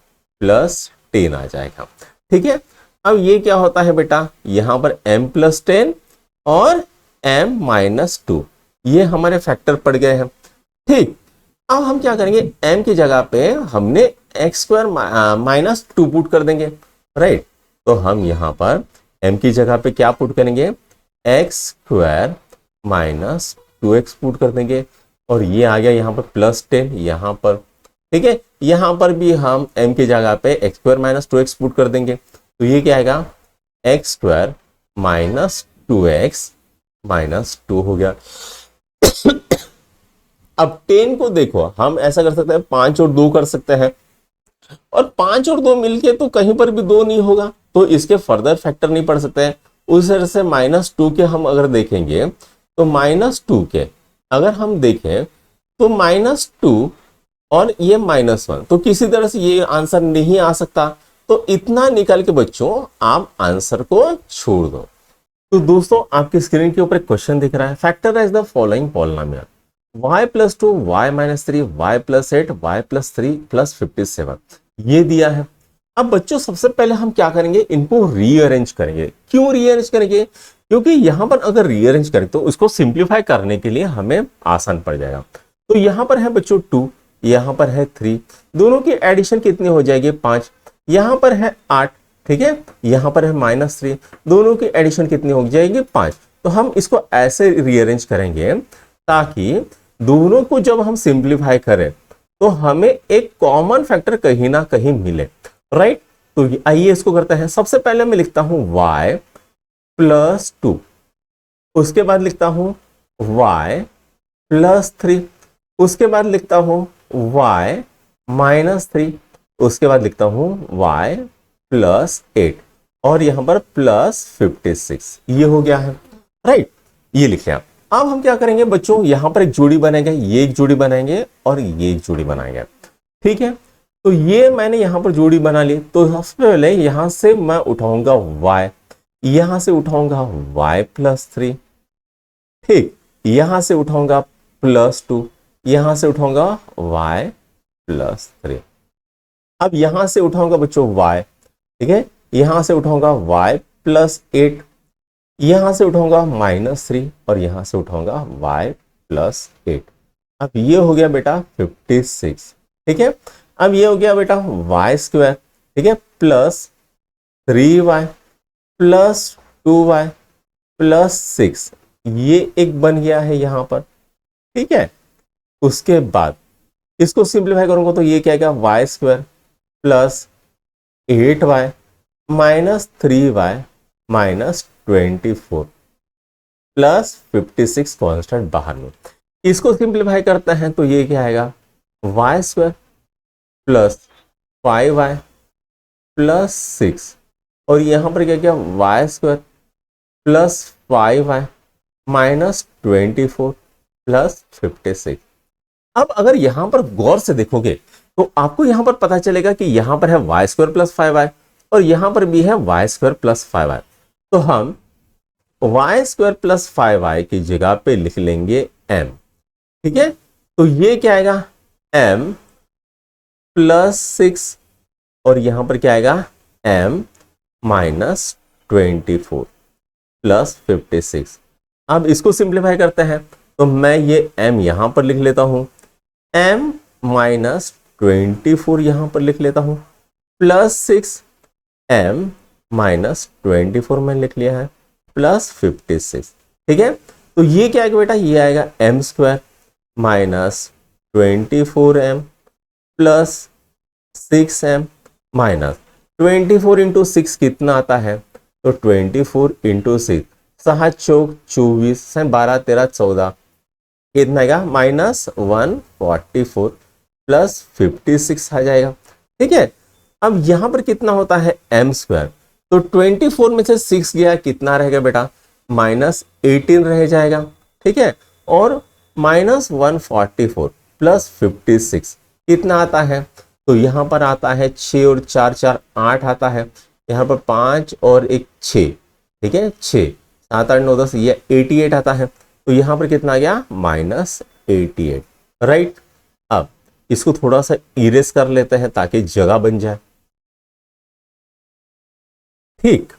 प्लस 10 आ जाएगा, ठीक है। अब ये क्या होता है बेटा? यहां पर m प्लस 10 और m माइनस 2, ये हमारे फैक्टर पड़ गए हैं, ठीक। अब हम क्या करेंगे? m की जगह पे हमने एक्स स्क्वायर माइनस 2 पुट कर देंगे, राइट। तो हम यहां पर m की जगह पे क्या पुट करेंगे? X square minus 2x put कर देंगे, और ये आ गया यहां पर प्लस 10 यहां पर, ठीक है। यहां पर भी हम m की जगह पे x square minus 2x put कर देंगे। तो ये क्या आएगा? X square minus 2x minus 2 हो गया। अब 10 को देखो, हम ऐसा कर सकते हैं 5 और 2 कर सकते हैं, और 5 और 2 मिलके तो कहीं पर भी 2 नहीं होगा, तो इसके फर्दर फैक्टर नहीं पढ़ सकते हैं। उस तरह से माइनस 2 के हम अगर देखेंगे तो माइनस 2 के अगर हम देखें तो माइनस 2 और ये माइनस 1, तो किसी तरह से ये आंसर नहीं आ सकता। तो इतना निकाल के बच्चों आप आंसर को छोड़ दो। तो दोस्तों आपकी स्क्रीन के ऊपर एक क्वेश्चन दिख रहा है, factorize the following polynomial y plus 2 y minus 3 y plus 8 y plus 3 plus 57, ये दिया है। अब बच्चों सबसे पहले हम क्या करेंगे? इनको रीअरेंज करेंगे। क्यों रीअरेंज करेंगे? क्योंकि यहां पर अगर रीअरेंज करें तो उसको सिंप्लीफाई करने के लिए हमें आसान पड़ जाएगा। तो यहां पर है बच्चों 2, यहां पर है 3, दोनों की एडिशन कितनी हो जाएगी? 5। यहां पर है 8, ठीक है। यहां पर है माइनस 3, दोनों की एडिशन कितनी हो जाएगी? 5। तो हम इसको ऐसे रीअरेंज करेंगे ताकि दोनों को जब हम सिंप्लीफाई करें तो हमें एक कॉमन फैक्टर कहीं ना कहीं मिले, राइट। तो आइए इसको करते हैं। सबसे पहले मैं लिखता हूं y प्लस 2, उसके बाद लिखता हूं y प्लस 3, उसके बाद लिखता हूं y माइनस 3, उसके बाद लिखता हूं y प्लस 8, और यहां पर प्लस 56, ये हो गया है, राइट। ये लिख लिया। अब हम क्या करेंगे बच्चों? यहां पर एक जोड़ी बनाएंगे, ये एक जोड़ी बनाएंगे और ये एक जोड़ी बनाएंगे, ठीक है। तो ये मैंने यहां पर जोड़ी बना ली। तो सबसे पहले यहां से मैं उठाऊंगा y, यहां से उठाऊंगा y प्लस 3, ठीक, यहां से उठाऊंगा +2, यहां से उठाऊंगा y प्लस 3। अब यहां से उठाऊंगा बच्चों y, ठीक है, यहां से उठाऊंगा y प्लस 8, यहां से उठाऊंगा -3 और यहां से उठाऊंगा y प्लस 8। अब ये हो गया बेटा 56, ठीक है। अब ये हो गया बेटा वाई स्क्वायर, ठीक है, plus 3y plus 2y plus 6, ये एक बन गया है यहां पर, ठीक है। उसके बाद इसको सिंप्लीफाई करूंगा तो ये क्या आएगा, y square plus 8y minus 3y minus 24 plus 56 constant बाहर में। इसको सिंप्लीफाई करते हैं तो ये क्या आएगा, y square plus 5y plus 6 और यहां पर क्या किया, y square plus 5y minus 24 plus 56। अब अगर यहां पर गौर से देखोगे तो आपको यहां पर पता चलेगा कि यहां पर है वाई स्क्वायर प्लस 5y और यहां पर भी है वाई स्क्वायर प्लस 5y। तो हम वाई स्क्वायर प्लस 5y की जगह पे लिख लेंगे m, ठीक है। तो ये क्या आएगा, m प्लस 6 और यहां पर क्या आएगा, m माइनस 24 प्लस 56। अब इसको सिंप्लीफाई करते हैं तो मैं ये m यहां पर लिख लेता हूं, m माइनस 24 यहां पर लिख लेता हूं प्लस 6, m माइनस 24 मैंने लिख लिया है प्लस 56, ठीक है। तो ये क्या आएगा बेटा, ये आएगा m square minus 24m plus 6m minus 24 into 6 कितना आता है, तो 24 इंटू 6, 7 चौक 24, 12 13 14, कितना आएगा माइनस 144 प्लस 56 आ जाएगा, ठीक है। अब यहां पर कितना होता है m स्क्वायर, तो 24 में से 6 गया, कितना रहेगा बेटा, माइनस 18 रह जाएगा, ठीक है। और माइनस 144 प्लस 56 कितना आता है, तो यहां पर आता है 6 और 4 4 8 आता है, यहां पर 5 और 1 6, ठीक है, 6 7 8 9 10, ये 88 आता है। तो यहां पर कितना आ गया, माइनस 88, राइट। अब इसको थोड़ा सा इरेज कर लेते हैं ताकि जगह बन जाए, ठीक,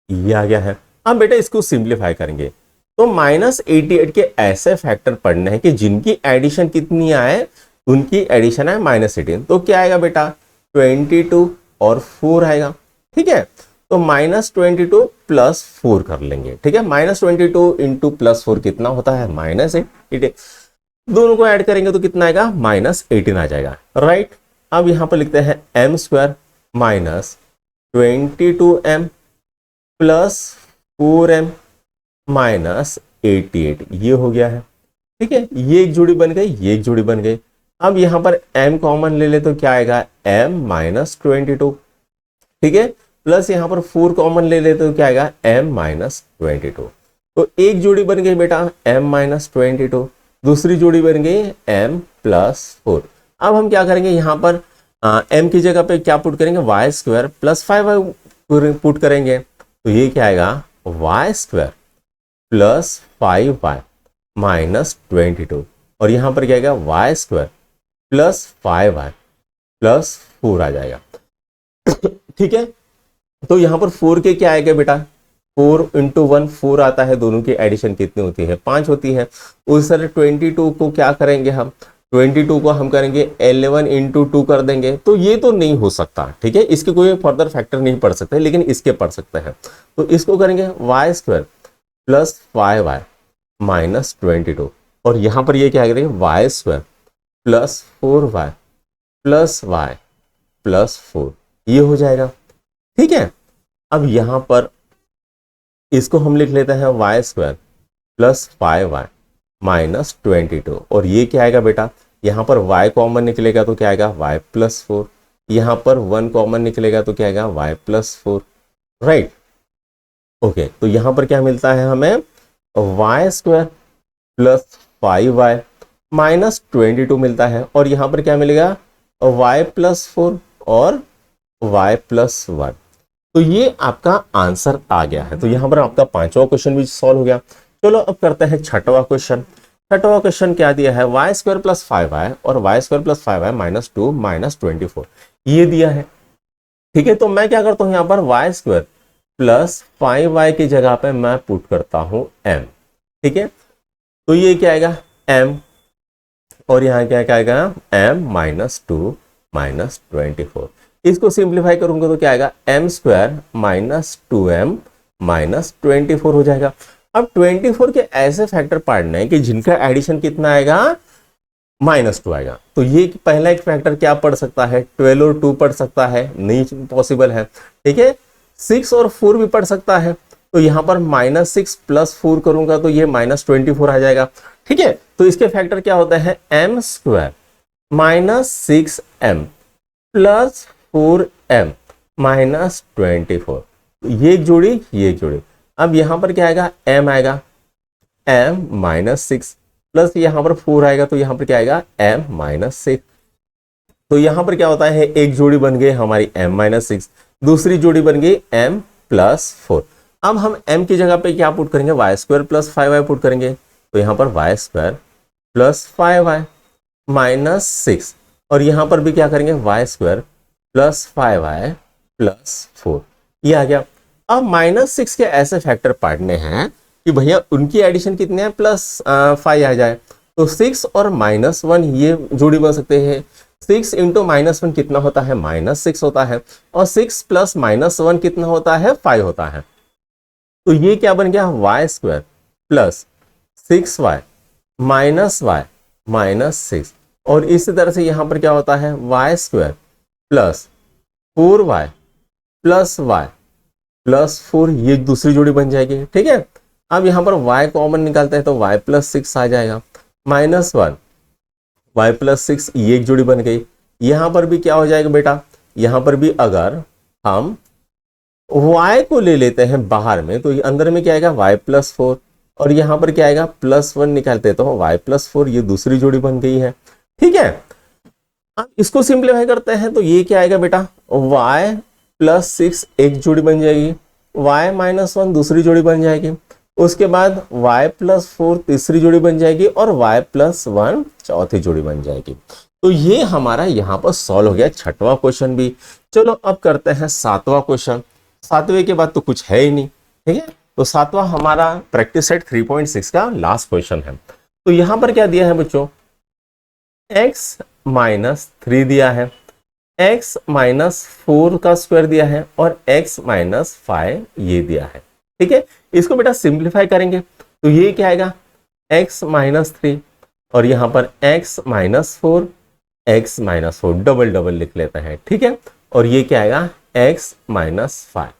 ये आ गया है। अब बेटा इसको सिंप्लीफाई करेंगे तो माइनस 88 के ऐसे फैक्टर पढ़ने हैं कि जिनकी एडिशन कितनी आए, उनकी एडिशन है -18। तो क्या आएगा बेटा, 22 और 4 आएगा, ठीक है। तो -22 प्लस 4 कर लेंगे, ठीक है। -22 इंटू प्लस 4 कितना होता है, -18। दोनों को ऐड करेंगे तो कितना आएगा, -18 आ जाएगा, राइट। अब यहां पर लिखते हैं m square minus 22m plus 4m minus 88, ये हो गया है, ठीक है। ये एक जोड़ी बन गई, ये एक जोड़ी बन गई। अब यहां पर m कॉमन ले ले तो क्या आएगा, m माइनस 22, ठीक है, प्लस यहां पर 4 कॉमन ले ले तो क्या आएगा, m माइनस 22। तो एक जोड़ी बन गई बेटा m माइनस 22, दूसरी जोड़ी बन गई m प्लस 4। अब हम क्या करेंगे, यहां पर m की जगह पे क्या पुट करेंगे, y square plus 5y put करेंगे। तो ये क्या आएगा, y square plus 5y minus 22 और यहां पर क्या आएगा, y square plus 5y plus 4 आ जाएगा, ठीक है। तो यहां पर 4 के क्या आएगा बेटा, 4 इंटू 1 4 आता है, दोनों की एडिशन कितनी होती है, 5 होती है। उस तरह 22 को क्या करेंगे हम, 22 को हम करेंगे 11 इंटू 2 कर देंगे। तो ये तो नहीं हो सकता, ठीक है, इसके कोई फर्दर फैक्टर नहीं पढ़ सकते, लेकिन इसके पढ़ सकते हैं। तो इसको करेंगे y square plus 5y minus 22 और यहां पर ये क्या करेंगे, y square plus 4y plus y plus 4, ये हो जाएगा, ठीक है। अब यहां पर इसको हम लिख लेते हैं Y square plus 5y minus 22 और ये क्या आएगा बेटा, यहां पर y कॉमन निकलेगा तो क्या आएगा, y प्लस 4, यहां पर 1 कॉमन निकलेगा तो क्या आएगा, y प्लस 4, राइट। ओके, तो यहां पर क्या मिलता है हमें, Y square plus 5y minus 22 मिलता है और यहां पर क्या मिलेगा, y प्लस 4 और y प्लस 1। तो ये आपका आंसर आ गया है। तो यहां पर आपका पांचवा क्वेश्चन भी सॉल्व हो गया। चलो अब करते हैं छठवां क्वेश्चन। छठवां क्वेश्चन क्या दिया है, वाई स्क्वायर प्लस 5y और y square plus 5y minus 2 minus 24 ये दिया है। ठीक है, तो मैं क्या करता हूं, यहां पर वाई स्क्वायर प्लस 5y की जगह पे मैं पुट करता हूं m। ठीक है, तो ये क्या आएगा m, और यहां क्या क्या आएगा m माइनस 2 माइनस 24। इसको सिंप्लीफाई करूंगा तो क्या आएगा m square minus 2m minus 24 हो जाएगा। अब 24 के ऐसे फैक्टर पढ़ने हैं कि जिनका एडिशन कितना आएगा -2 आएगा। तो ये पहला एक फैक्टर क्या पढ़ सकता है, 12 और 2 पढ़ सकता है, नहीं पॉसिबल है। ठीक है, 6 और 4 भी पढ़ सकता है। तो यहां पर -6 प्लस 4 करूंगा तो ये -24 आ जाएगा। ठीक है, तो इसके फैक्टर क्या होता है, m square minus 6m plus 4m minus 24। ये एक जोड़ी, ये एक जोड़ी। अब यहां पर क्या आएगा, m आएगा, m माइनस 6 प्लस यहां पर 4 आएगा, तो यहां पर क्या आएगा m माइनस 6। तो यहां पर क्या होता है, एक जोड़ी बन गई हमारी m माइनस 6, दूसरी जोड़ी बन गई m प्लस 4। अब हम m की जगह पे क्या पुट करेंगे, y square plus 5y put करेंगे। तो यहां पर Y square plus 5y minus 6, और यहां पर भी क्या करेंगे, y square plus 5y plus 4, ये आ गया। अब -6 के ऐसे फैक्टर पढ़ने हैं कि भैया उनकी एडिशन कितने हैं, +5 आ जाए। तो 6 और -1 ये जोड़ी बन सकते हैं। 6 इंटू -1 कितना होता है, -6 होता है, और 6 प्लस -1 कितना होता है, 5 होता है। तो ये क्या बन गया, y square plus 6y minus y minus 6, और इसी तरह से यहां पर क्या होता है, y square plus 4y plus y plus 4, ये दूसरी जोड़ी बन जाएगी। ठीक है, अब यहां पर y कॉमन निकालते हैं तो y प्लस 6 आ जाएगा, -1 y प्लस 6, ये एक जोड़ी बन गई। यहां पर भी क्या हो जाएगा बेटा, यहां पर भी अगर हम y को ले लेते हैं बाहर में तो अंदर में क्या आएगा, y प्लस 4, और यहां पर क्या आएगा +1 निकालते हैं तो y प्लस 4, ये दूसरी जोड़ी बन गई है। ठीक है, अब इसको सिंप्लीफाई करते हैं तो ये क्या आएगा बेटा, y प्लस 6 एक जोड़ी बन जाएगी, y माइनस 1 दूसरी जोड़ी बन जाएगी, उसके बाद y प्लस 4 तीसरी जोड़ी बन जाएगी, और y प्लस 1 चौथी जोड़ी बन जाएगी। तो ये हमारा यहाँ पर सॉल्व हो गया छठवां क्वेश्चन भी। चलो अब करते हैं सातवां क्वेश्चन। सातवें के बाद तो कुछ है ही नहीं। ठीक है, तो सातवां हमारा प्रैक्टिस सेट 3.6 का लास्ट क्वेश्चन है। तो यहां पर क्या दिया है बच्चों, x माइनस 3 दिया है, x माइनस 4 का स्क्वायर दिया है, और x माइनस 5 ये दिया है। ठीक है, इसको बेटा सिंप्लीफाई करेंगे तो ये क्या आएगा, x माइनस 3, और यहां पर x minus 4, x minus 4 double double लिख लेते हैं। ठीक है, और ये क्या आएगा, x माइनस 5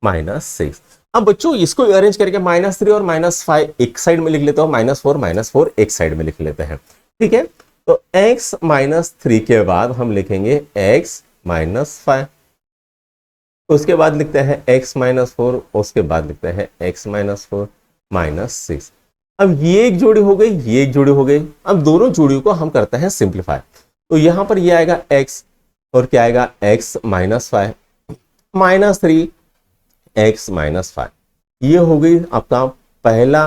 माइनस 6। अब बच्चों इसको अरेंज करके -3 और -5 एक साइड में लिख लेते हो, -4 एक साइड में लिख लेते हैं। ठीक है, तो x माइनस 3 के बाद हम लिखेंगे x माइनस 5, उसके बाद लिखते हैं x माइनस 4, उसके बाद लिखते हैं x माइनस 4 माइनस 6। अब ये एक जोड़ी हो गई, ये एक जोड़ी हो गई। अब दोनों जोड़ियों को हम करते हैं सिंप्लीफाई। तो यहां पर ये आएगा x, और क्या आएगा x minus 5 minus 3 x minus 5, ये हो गई आपका पहला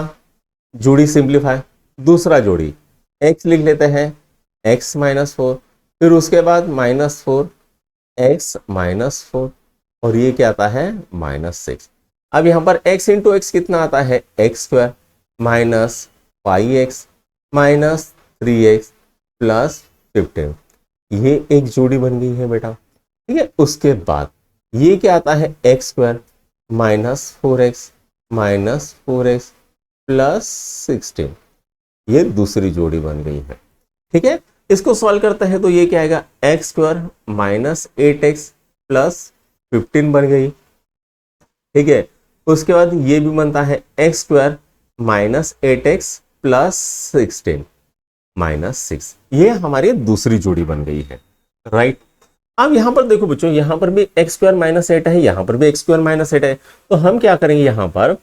जोड़ी सिंप्लीफाई। दूसरा जोड़ी x लिख लेते हैं x माइनस 4, फिर उसके बाद -4 x माइनस 4, और ये क्या आता है -6। अब यहां पर x इंटू एक्स कितना आता है, x square minus 5x minus 3x plus 15, ये एक जोड़ी बन गई है बेटा। ठीक है, उसके बाद ये क्या आता है, x square minus 4x minus 4x plus 16, ये दूसरी जोड़ी बन गई है। ठीक है, इसको सॉल्व करते हैं तो ये क्या आएगा, x square minus 8x plus 15 बन गई। ठीक है, उसके बाद ये भी बनता है x square minus 8x plus 16 minus 6, ये हमारी दूसरी जोड़ी बन गई है। राइट, अब यहां पर देखो बच्चों, यहां पर भी x स्क्वायर माइनस 8 है, यहां पर भी x स्क्वायर माइनस 8 है। तो हम क्या करेंगे, यहां पर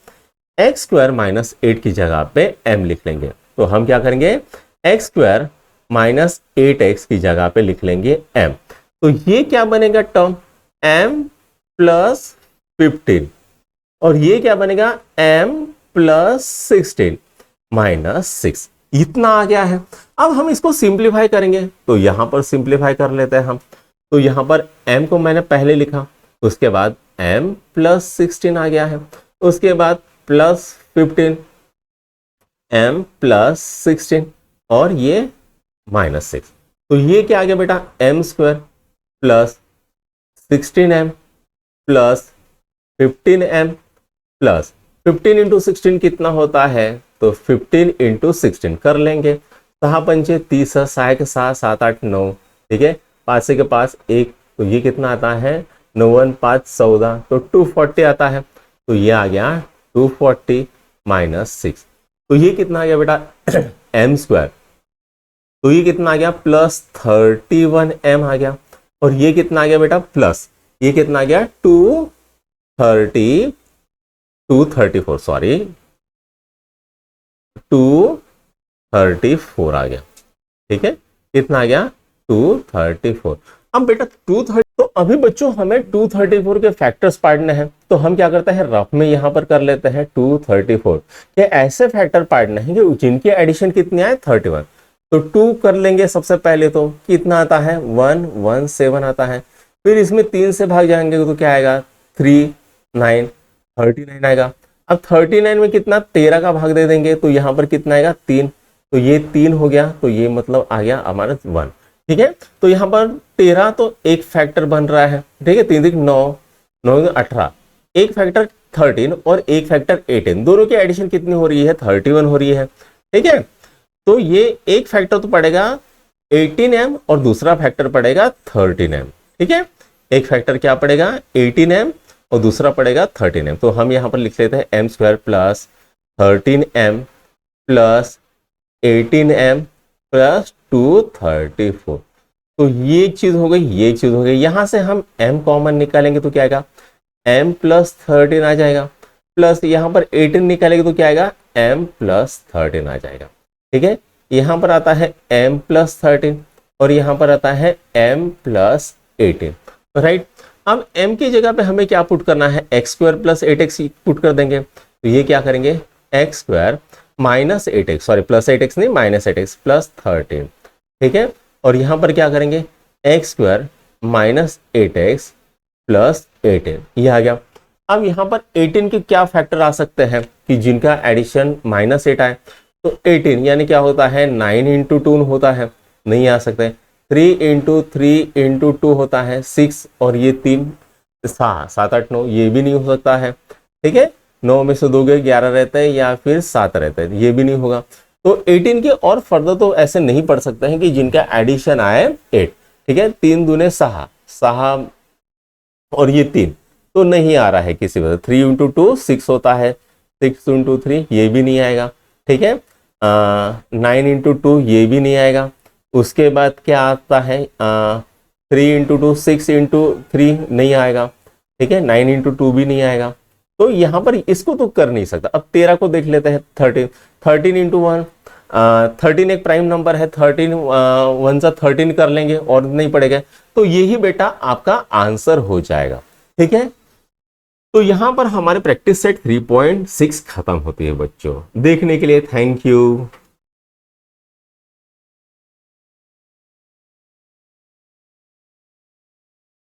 x स्क्वायर माइनस 8 की जगह पे m लिख लेंगे। तो हम क्या करेंगे, x स्क्वायर -8x की जगह पे लिख लेंगे m। तो ये क्या बनेगा टर्म m प्लस 15 और ये क्या बनेगा m प्लस 16 -6। इतना आ गया है। अब हम इसको सिंप्लीफाई करेंगे तो यहां पर सिंप्लीफाई कर लेते हैं हम। तो यहां पर m को मैंने पहले लिखा, उसके बाद m प्लस 16 आ गया है, उसके बाद प्लस 15 m प्लस 16 और ये -6। तो ये क्या आ गया बेटा m square plus 16m plus 15m plus 15 into 16 कितना होता है, तो 15 इंटू 16 कर लेंगे। 6 पंचे 30, 6 के 7, 7 8 9, ठीक है, 5 के पास 1, तो ये कितना आता है 9 1 5 14, तो 240 आता है। तो ये आ गया 240 -6। तो ये कितना आ गया बेटा m स्क्वायर, तो ये कितना आ गया प्लस 31m आ गया। और ये कितना आ गया बेटा प्लस, ये कितना आ गया 234 सॉरी 234 आ गया, ठीक है, कितना आ गया 234। अब बेटा 230, तो अभी बच्चों हमें 234 के फैक्टर्स पार्टने हैं, तो हम क्या करते हैं रफ में यहां पर कर लेते हैं 234 के ऐसे फैक्टर पार्टने हैं कि जिनकी एडिशन कितनी आए 31। तो 2 कर लेंगे सबसे पहले, तो कितना आता है 117 आता है। फिर इसमें 3 से भाग जाएंगे तो क्या आएगा 3 9 39 आएगा। अब 39 में कितना 13 का भाग दे देंगे तो यहाँ पर कितना आएगा 3, तो ये 3 हो गया, तो ये मतलब आ गया हमारा 1, ठीक है। तो यहाँ पर 13 तो एक फैक्टर बन रहा है, ठीक है, 3 9 9 18, एक फैक्टर 13 और एक फैक्टर 18, दोनों की एडिशन कितनी हो रही है 31 हो रही है, ठीक है। तो ये एक फैक्टर तो पड़ेगा 18m और दूसरा फैक्टर पड़ेगा 13m, ठीक है। एक फैक्टर क्या पड़ेगा 18m और दूसरा पड़ेगा 13m। तो हम यहां पर लिख लेते हैं m square plus 13m plus 18m plus 234। तो ये चीज हो गई, ये चीज हो गई। यहां से हम m कॉमन निकालेंगे तो क्या आएगा m प्लस 13 आ जाएगा, प्लस यहां पर 18 निकालेंगे तो क्या आएगा m प्लस 13 आ जाएगा, ठीक है। यहां पर आता है m प्लस 13 और यहां पर आता है m प्लस 18, राइट। अब m की जगह पे हमें क्या पुट करना है x square plus 8x put कर देंगे। तो ये क्या करेंगे x square minus 8x, sorry plus 8x नहीं माइनस 8x प्लस 13, ठीक है। और यहां पर क्या करेंगे x square minus 8x plus 18, ये आ गया। अब यहां पर 18 के क्या फैक्टर आ सकते हैं कि जिनका एडिशन -8 आए, तो 18 यानी क्या होता है 9 इंटू 2 होता है, नहीं आ सकते। 3 इंटू 3 इंटू 2 होता है 6 और ये 3 7 8 9, ये भी नहीं हो सकता है, ठीक है। 9 में से 2 गए 11 रहते हैं या फिर 7 रहते हैं, ये भी नहीं होगा। तो 18 के और फर्दर तो ऐसे नहीं पढ़ सकते हैं कि जिनका एडिशन आए 8, ठीक है। 3 दूने 6 6 और ये 3 तो नहीं आ रहा है किसी वजह। 3 इंटू 2 6 होता है, 6 इंटू 3 ये भी नहीं आएगा, ठीक है। 9 इंटू 2 ये भी नहीं आएगा। उसके बाद क्या आता है 3 इंटू 2 6 इंटू 3 नहीं आएगा, ठीक है। 9 इंटू 2 भी नहीं आएगा। तो यहाँ पर इसको तो कर नहीं सकता। अब 13 को देख लेते हैं 13 इंटू 1, 13 एक प्राइम नंबर है, 13 1 सा 13 कर लेंगे और नहीं पड़ेगा। तो यही बेटा आपका आंसर हो जाएगा, ठीक है। तो यहां पर हमारे प्रैक्टिस सेट 3.6 खत्म होती है बच्चों। देखने के लिए थैंक यू।